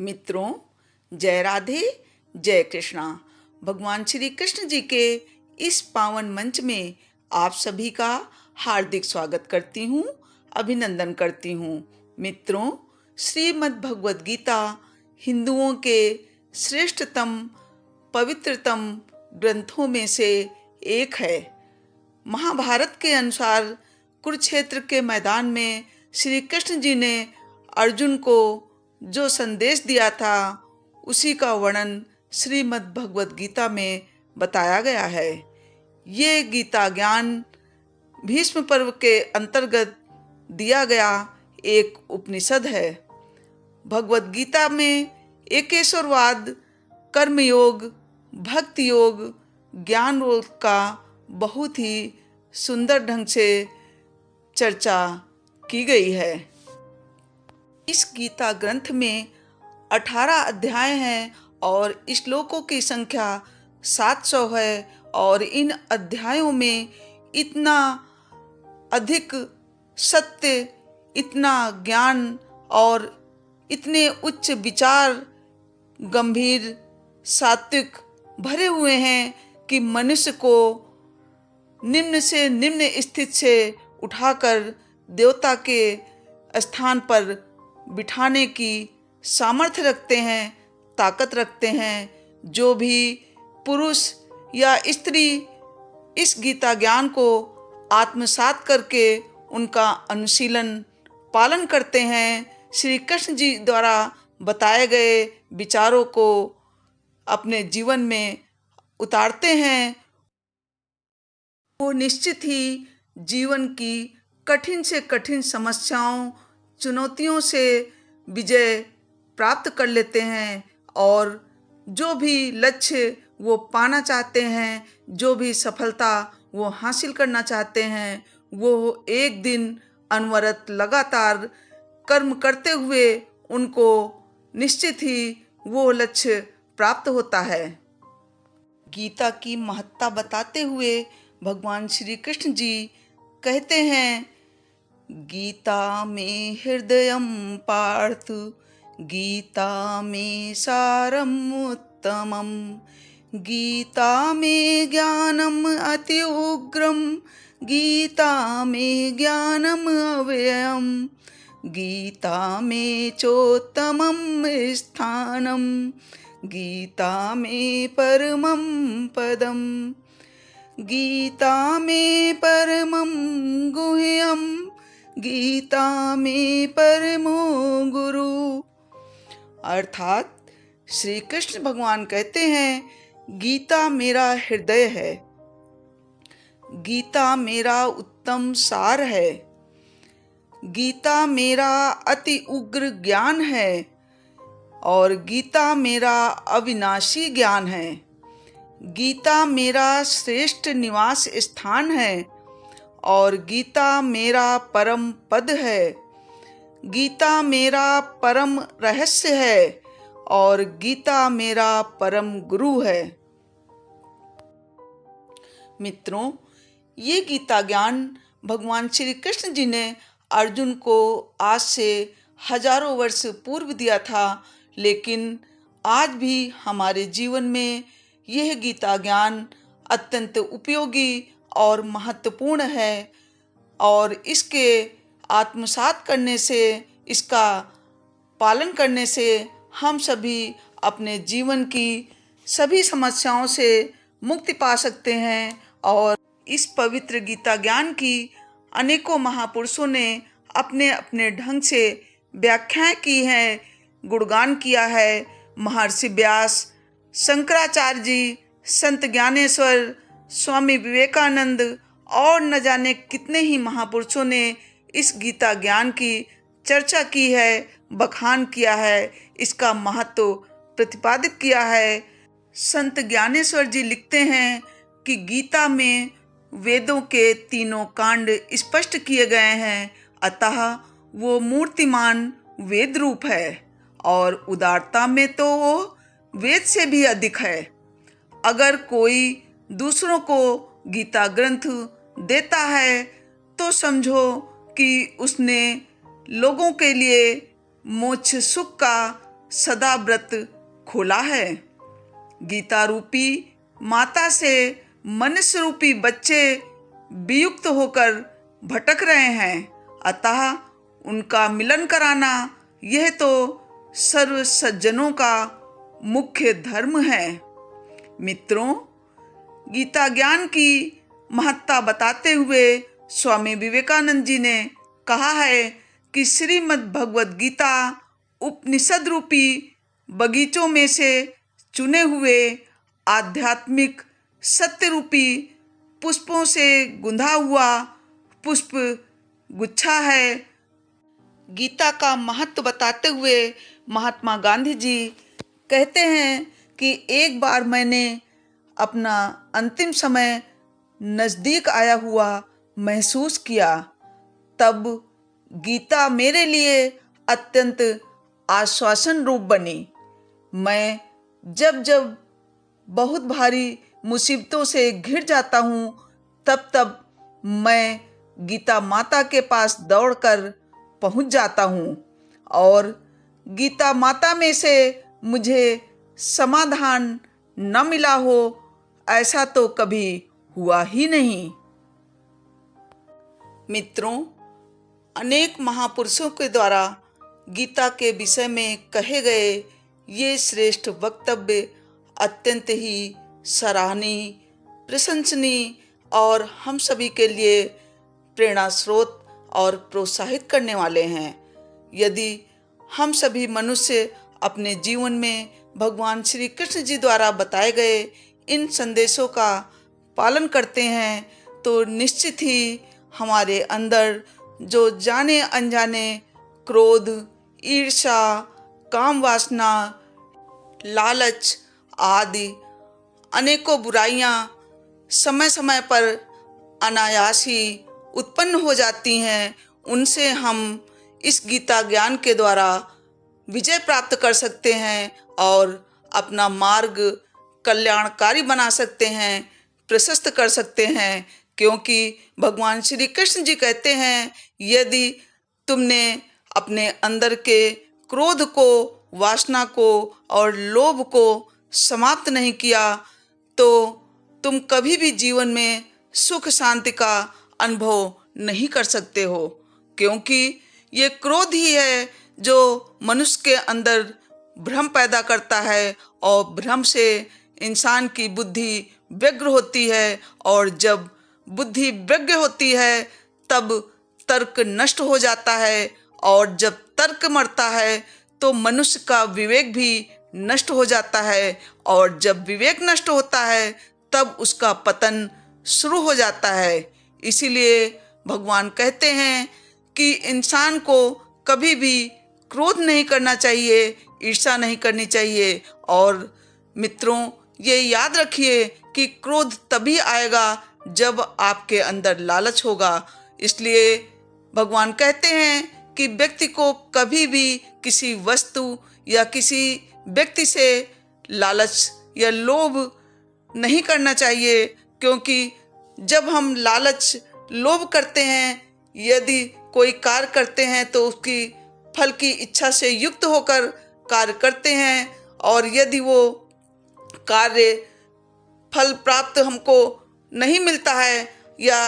मित्रों, जय राधे, जय कृष्णा। भगवान श्री कृष्ण जी के इस पावन मंच में आप सभी का हार्दिक स्वागत करती हूँ, अभिनंदन करती हूँ। मित्रों, श्रीमद् भगवद गीता हिंदुओं के श्रेष्ठतम पवित्रतम ग्रंथों में से एक है। महाभारत के अनुसार कुरुक्षेत्र के मैदान में श्री कृष्ण जी ने अर्जुन को जो संदेश दिया था, उसी का वर्णन श्रीमद् भगवद गीता में बताया गया है। ये गीता ज्ञान भीष्म पर्व के अंतर्गत दिया गया एक उपनिषद है। भगवद गीता में एकेश्वरवाद, कर्मयोग, भक्ति योग, ज्ञान योग का बहुत ही सुंदर ढंग से चर्चा की गई है। इस गीता ग्रंथ में 18 अध्याय हैं और श्लोकों की संख्या 700 है और इन अध्यायों में इतना अधिक सत्य, इतना ज्ञान और इतने उच्च विचार, गंभीर, सात्विक भरे हुए हैं कि मनुष्य को निम्न से निम्न स्थिति से उठाकर देवता के स्थान पर बिठाने की सामर्थ्य रखते हैं, ताकत रखते हैं। जो भी पुरुष या स्त्री इस गीता ज्ञान को आत्मसात करके उनका अनुशीलन पालन करते हैं, श्री कृष्ण जी द्वारा बताए गए विचारों को अपने जीवन में उतारते हैं, वो निश्चित ही जीवन की कठिन से कठिन समस्याओं, चुनौतियों से विजय प्राप्त कर लेते हैं और जो भी लक्ष्य वो पाना चाहते हैं, जो भी सफलता वो हासिल करना चाहते हैं, वो एक दिन अनवरत लगातार कर्म करते हुए उनको निश्चित ही वो लक्ष्य प्राप्त होता है। गीता की महत्ता बताते हुए भगवान श्री कृष्ण जी कहते हैं, गीता में हृदयम पार्थ, गीता में सारम उत्तमम, गीता में ज्ञानम अति उग्रम, गीता में ज्ञानम अव्ययम, गीता में चोत्तमम स्थानम, गीता में परमम पदम, गीता में परमम गुह्यम, गीता में परमो गुरु। अर्थात श्री कृष्ण भगवान कहते हैं, गीता मेरा हृदय है, गीता मेरा उत्तम सार है, गीता मेरा अति उग्र ज्ञान है और गीता मेरा अविनाशी ज्ञान है, गीता मेरा श्रेष्ठ निवास स्थान है और गीता मेरा परम पद है, गीता मेरा परम रहस्य है और गीता मेरा परम गुरु है। मित्रों, ये गीता ज्ञान भगवान श्री कृष्ण जी ने अर्जुन को आज से हजारों वर्ष पूर्व दिया था, लेकिन आज भी हमारे जीवन में यह गीता ज्ञान अत्यंत उपयोगी और महत्वपूर्ण है और इसके आत्मसात करने से, इसका पालन करने से हम सभी अपने जीवन की सभी समस्याओं से मुक्ति पा सकते हैं। और इस पवित्र गीता ज्ञान की अनेकों महापुरुषों ने अपने अपने ढंग से व्याख्याएं की हैं, गुणगान किया है। महर्षि व्यास, शंकराचार्य जी, संत ज्ञानेश्वर, स्वामी विवेकानंद और न जाने कितने ही महापुरुषों ने इस गीता ज्ञान की चर्चा की है, बखान किया है, इसका महत्व प्रतिपादित किया है। संत ज्ञानेश्वर जी लिखते हैं कि गीता में वेदों के तीनों कांड स्पष्ट किए गए हैं, अतः वो मूर्तिमान वेद रूप है और उदारता में तो वो वेद से भी अधिक है। अगर कोई दूसरों को गीता ग्रंथ देता है तो समझो कि उसने लोगों के लिए मोक्ष सुख का सदा व्रत खोला है। गीता रूपी माता से मनुष्य रूपी बच्चे वियुक्त होकर भटक रहे हैं, अतः उनका मिलन कराना यह तो सर्व सज्जनों का मुख्य धर्म है। मित्रों, गीता ज्ञान की महत्ता बताते हुए स्वामी विवेकानंद जी ने कहा है कि श्रीमद् भगवद गीता उपनिषद रूपी बगीचों में से चुने हुए आध्यात्मिक सत्य रूपी पुष्पों से गुंधा हुआ पुष्प गुच्छा है। गीता का महत्व बताते हुए महात्मा गांधी जी कहते हैं कि एक बार मैंने अपना अंतिम समय नज़दीक आया हुआ महसूस किया, तब गीता मेरे लिए अत्यंत आश्वासन रूप बनी। मैं जब जब बहुत भारी मुसीबतों से घिर जाता हूँ, तब तब मैं गीता माता के पास दौड़कर पहुँच जाता हूँ और गीता माता में से मुझे समाधान न मिला हो, ऐसा तो कभी हुआ ही नहीं। मित्रों, अनेक महापुरुषों के द्वारा गीता के विषय में कहे गए ये श्रेष्ठ वक्तव्य अत्यंत ही सराहनीय, प्रशंसनीय और हम सभी के लिए प्रेरणा स्रोत और प्रोत्साहित करने वाले हैं। यदि हम सभी मनुष्य अपने जीवन में भगवान श्री कृष्ण जी द्वारा बताए गए इन संदेशों का पालन करते हैं, तो निश्चित ही हमारे अंदर जो जाने अनजाने क्रोध, ईर्ष्या, काम वासना, लालच आदि अनेकों बुराइयां समय समय पर अनायास ही उत्पन्न हो जाती हैं, उनसे हम इस गीता ज्ञान के द्वारा विजय प्राप्त कर सकते हैं और अपना मार्ग कल्याणकारी बना सकते हैं, प्रशस्त कर सकते हैं। क्योंकि भगवान श्री कृष्ण जी कहते हैं, यदि तुमने अपने अंदर के क्रोध को, वासना को और लोभ को समाप्त नहीं किया, तो तुम कभी भी जीवन में सुख शांति का अनुभव नहीं कर सकते हो। क्योंकि ये क्रोध ही है जो मनुष्य के अंदर भ्रम पैदा करता है और भ्रम से इंसान की बुद्धि व्यग्र होती है, और जब बुद्धि व्यग्र होती है तब तर्क नष्ट हो जाता है, और जब तर्क मरता है तो मनुष्य का विवेक भी नष्ट हो जाता है, और जब विवेक नष्ट होता है तब उसका पतन शुरू हो जाता है। इसीलिए भगवान कहते हैं कि इंसान को कभी भी क्रोध नहीं करना चाहिए, ईर्ष्या नहीं करनी चाहिए। और मित्रों, ये याद रखिए कि क्रोध तभी आएगा जब आपके अंदर लालच होगा। इसलिए भगवान कहते हैं कि व्यक्ति को कभी भी किसी वस्तु या किसी व्यक्ति से लालच या लोभ नहीं करना चाहिए। क्योंकि जब हम लालच, लोभ करते हैं, यदि कोई कार्य करते हैं तो उसकी फल की इच्छा से युक्त होकर कार्य करते हैं, और यदि वो कार्य फल प्राप्त हमको नहीं मिलता है या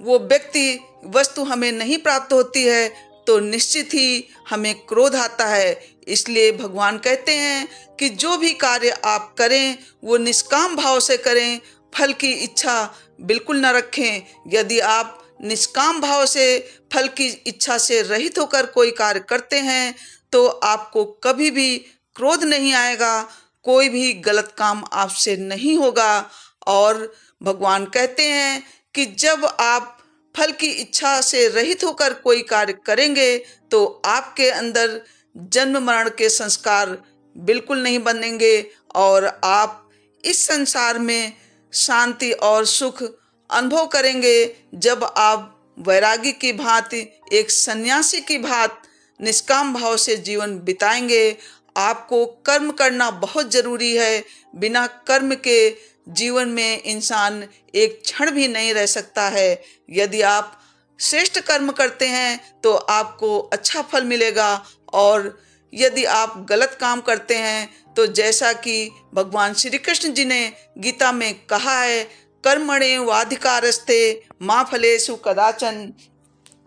वो व्यक्ति, वस्तु हमें नहीं प्राप्त होती है, तो निश्चित ही हमें क्रोध आता है। इसलिए भगवान कहते हैं कि जो भी कार्य आप करें वो निष्काम भाव से करें, फल की इच्छा बिल्कुल न रखें। यदि आप निष्काम भाव से, फल की इच्छा से रहित होकर कोई कार्य करते हैं तो आपको कभी भी क्रोध नहीं आएगा, कोई भी गलत काम आपसे नहीं होगा। और भगवान कहते हैं कि जब आप फल की इच्छा से रहित होकर कोई कार्य करेंगे तो आपके अंदर जन्म मरण के संस्कार बिल्कुल नहीं बनेंगे, और आप इस संसार में शांति और सुख अनुभव करेंगे जब आप वैरागी की भांति, एक सन्यासी की भांति निष्काम भाव से जीवन बिताएंगे। आपको कर्म करना बहुत जरूरी है। बिना कर्म के जीवन में इंसान एक क्षण भी नहीं रह सकता है। यदि आप श्रेष्ठ कर्म करते हैं तो आपको अच्छा फल मिलेगा, और यदि आप गलत काम करते हैं तो जैसा कि भगवान श्री कृष्ण जी ने गीता में कहा है, कर्मण्येवाधिकारस्ते मा फलेषु कदाचन,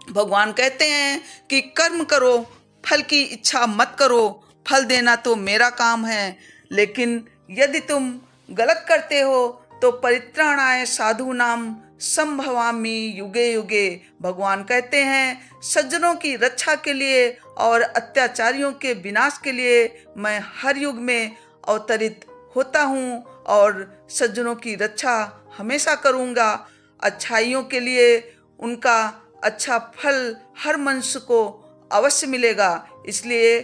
भगवान कहते हैं कि कर्म करो, फल की इच्छा मत करो, फल देना तो मेरा काम है। लेकिन यदि तुम गलत करते हो तो परित्राणाय साधूनाम संभवामि युगे युगे, भगवान कहते हैं सज्जनों की रक्षा के लिए और अत्याचारियों के विनाश के लिए मैं हर युग में अवतरित होता हूँ और सज्जनों की रक्षा हमेशा करूँगा। अच्छाइयों के लिए उनका अच्छा फल हर मनुष्य को अवश्य मिलेगा। इसलिए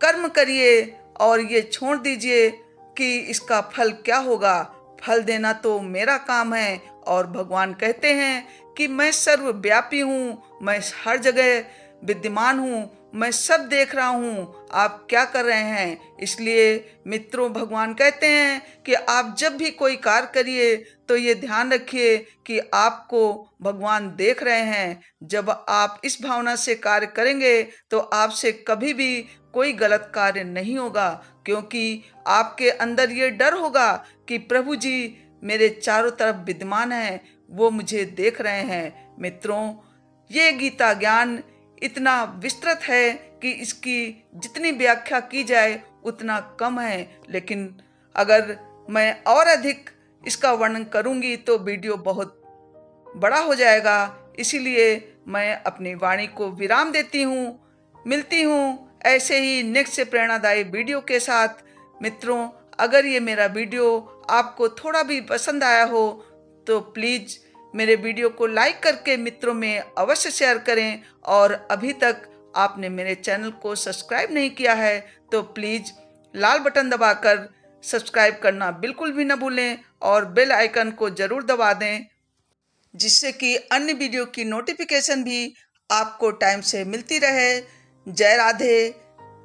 कर्म करिए और ये छोड़ दीजिए कि इसका फल क्या होगा, फल देना तो मेरा काम है। और भगवान कहते हैं कि मैं सर्वव्यापी हूँ, मैं हर जगह विद्यमान हूँ, मैं सब देख रहा हूँ आप क्या कर रहे हैं। इसलिए मित्रों, भगवान कहते हैं कि आप जब भी कोई कार्य करिए तो ये ध्यान रखिए कि आपको भगवान देख रहे हैं। जब आप इस भावना से कार्य करेंगे तो आपसे कभी भी कोई गलत कार्य नहीं होगा, क्योंकि आपके अंदर ये डर होगा कि प्रभु जी मेरे चारों तरफ विद्यमान हैं, वो मुझे देख रहे हैं। मित्रों, ये गीता ज्ञान इतना विस्तृत है कि इसकी जितनी व्याख्या की जाए उतना कम है, लेकिन अगर मैं और अधिक इसका वर्णन करूंगी तो वीडियो बहुत बड़ा हो जाएगा। इसीलिए मैं अपनी वाणी को विराम देती हूँ। मिलती हूँ ऐसे ही नेक्स्ट से प्रेरणादायी वीडियो के साथ। मित्रों, अगर ये मेरा वीडियो आपको थोड़ा भी पसंद आया हो तो प्लीज़ मेरे वीडियो को लाइक करके मित्रों में अवश्य शेयर करें। और अभी तक आपने मेरे चैनल को सब्सक्राइब नहीं किया है तो प्लीज़ लाल बटन दबाकर सब्सक्राइब करना बिल्कुल भी न भूलें और बेल आइकन को ज़रूर दबा दें, जिससे कि अन्य वीडियो की नोटिफिकेशन भी आपको टाइम से मिलती रहे। जय राधे,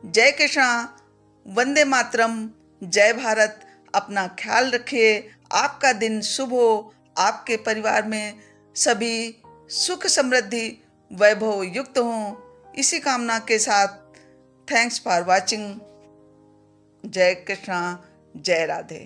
जय कृष्णा, वंदे मातरम, जय भारत। अपना ख्याल रखिए, आपका दिन शुभ हो, आपके परिवार में सभी सुख समृद्धि वैभव युक्त हों, इसी कामना के साथ थैंक्स फॉर वॉचिंग। जय कृष्णा, जय राधे।